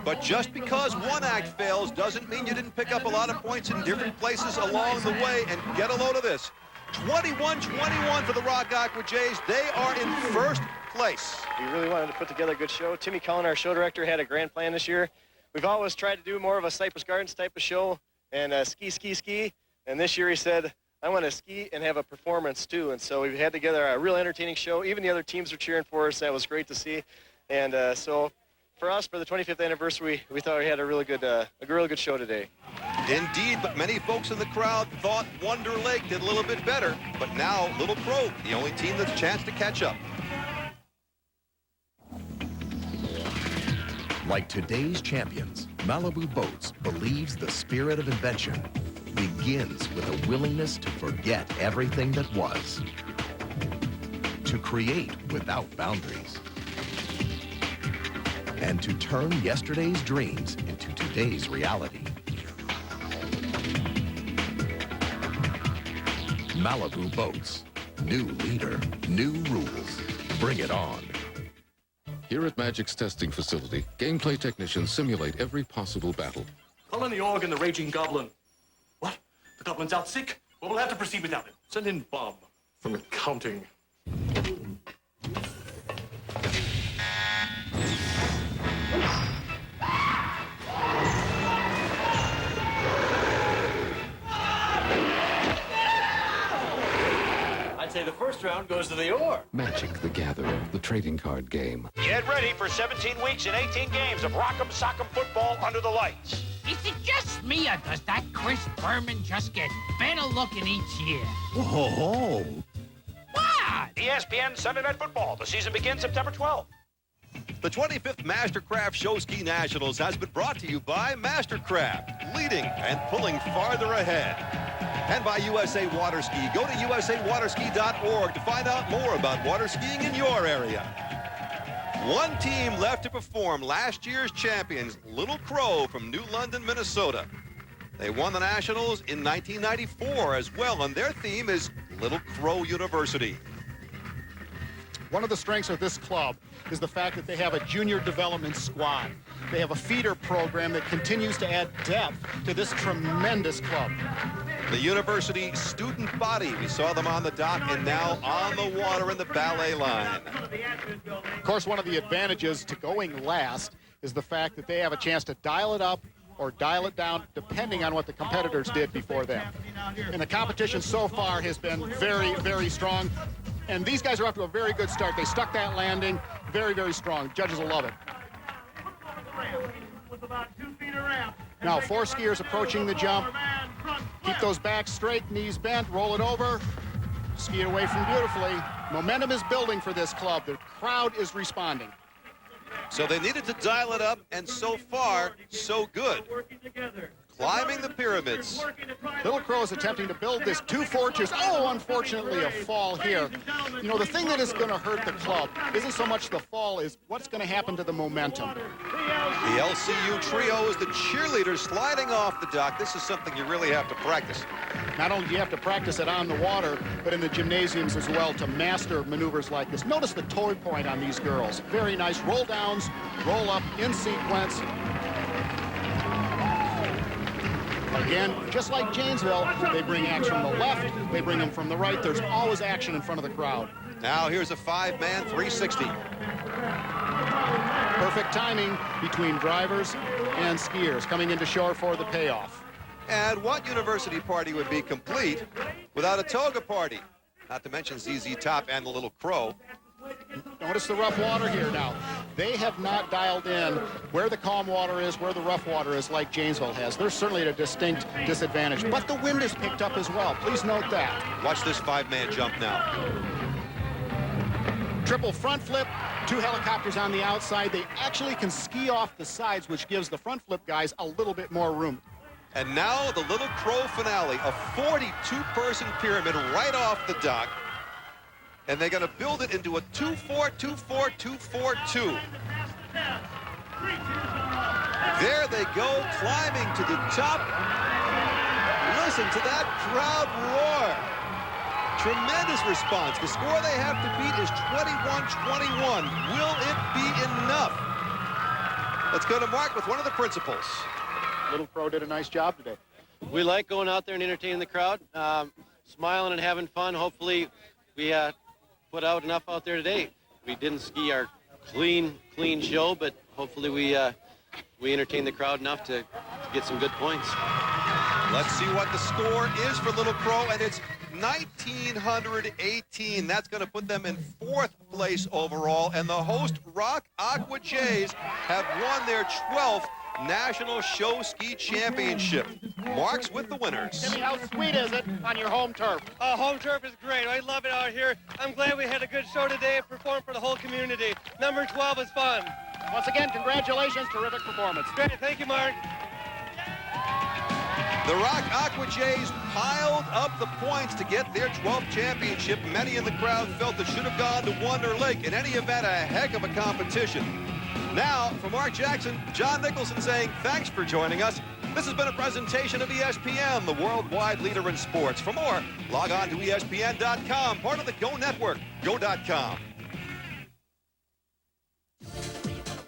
But just because one act fails doesn't mean you didn't pick up a lot of points in different places along the way. And get a load of this. 21-21 for the Rock Aqua Jays. They are in first place. We really wanted to put together a good show. Timmy Cullen, our show director, had a grand plan this year. We've always tried to do more of a Cypress Gardens type of show and ski, ski, ski. And this year he said, I want to ski and have a performance too. And so we had together a real entertaining show. Even the other teams were cheering for us. That was great to see. And so for us, for the 25th anniversary, we thought we had a really good show today. Indeed, but many folks in the crowd thought Wonder Lake did a little bit better. But now Little Crow, the only team that's a chance to catch up. Like today's champions, Malibu Boats believes the spirit of invention begins with a willingness to forget everything that was, to create without boundaries, and to turn yesterday's dreams into today's reality. Malibu Boats. New leader, new rules. Bring it on. Here at Magic's testing facility, gameplay technicians simulate every possible battle. Call in the org and the Raging Goblin. What? The Goblin's out sick? Well, we'll have to proceed without him. Send in Bob from accounting. I'd say the first round goes to the org. Magic the Gathering, the trading card game. Get ready for 17 weeks and 18 games of Rock'em Sock'em football under the lights. Is it just me, or does that Chris Berman just get better looking each year? Whoa! What? ESPN Sunday Night Football. The season begins September 12th. The 25th Mastercraft Show Ski Nationals has been brought to you by Mastercraft, leading and pulling farther ahead. And by USA Water Ski. Go to usawaterski.org to find out more about water skiing in your area. One team left to perform, last year's champions, Little Crow from New London, Minnesota. They won the Nationals in 1994 as well, and their theme is Little Crow University. One of the strengths of this club is the fact that they have a junior development squad. They have a feeder program that continues to add depth to this tremendous club. The university student body, we saw them on the dock and now on the water in the ballet line. Of course, one of the advantages to going last is the fact that they have a chance to dial it up or dial it down depending on what the competitors did before them. And the competition so far has been very, very strong. And these guys are off to a very good start. They stuck that landing very, very strong. Judges will love it. Now, 4 skiers approaching the jump. Keep those backs straight, knees bent, roll it over. Ski it away from beautifully. Momentum is building for this club. The crowd is responding. So they needed to dial it up, and so far, so good. Climbing the pyramids. Little Crow is attempting to build this 2 fortunes. Oh, unfortunately, a fall here. You know, the thing that is going to hurt the club isn't so much the fall, is what's going to happen to the momentum. The LCU trio is the cheerleaders sliding off the dock. This is something you really have to practice. Not only do you have to practice it on the water, but in the gymnasiums as well to master maneuvers like this. Notice the toe point on these girls. Very nice. Roll downs, roll up in sequence. Again, just like Janesville, they bring action from the left, they bring them from the right. There's always action in front of the crowd. Now here's a 5-man 360. Perfect timing between drivers and skiers coming into shore for the payoff. And what university party would be complete without a toga party? Not to mention ZZ Top and the Little Crow. Notice the rough water here now. They have not dialed in where the calm water is, where the rough water is, like Janesville has. They're certainly at a distinct disadvantage. But the wind is picked up as well. Please note that. Watch this 5-man jump now. Triple front flip, 2 helicopters on the outside. They actually can ski off the sides, which gives the front flip guys a little bit more room. And now the Little Crow finale, a 42-person pyramid right off the dock. And they're going to build it into a 2-4-2-4-2-4-2. There they go, climbing to the top. Listen to that crowd roar. Tremendous response. The score they have to beat is 21-21. Will it be enough? Let's go to Mark with one of the principals. Little Crow did a nice job today. We like going out there and entertaining the crowd, smiling and having fun. Hopefully we put out enough out there today. We didn't ski our clean show, but hopefully we entertain the crowd enough to get some good points. Let's see what the score is for Little Crow, and it's 1,918. That's going to put them in 4th place overall, and the host Rock Aqua Jays have won their 12th National Show Ski Championship. Marks with the winners. Timmy, how sweet is it on your home turf? Home turf is great. I love it out here. I'm glad we had a good show today and performed for the whole community. Number 12 is fun. Once again, congratulations. Terrific performance. Great. Thank you, Mark. The Rock Aqua Jays piled up the points to get their 12th championship. Many in the crowd felt it should have gone to Wonder Lake. In any event, a heck of a competition. Now, for Mark Jackson, John Nicholson saying thanks for joining us. This has been a presentation of ESPN, the worldwide leader in sports. For more, log on to ESPN.com, part of the Go Network, go.com.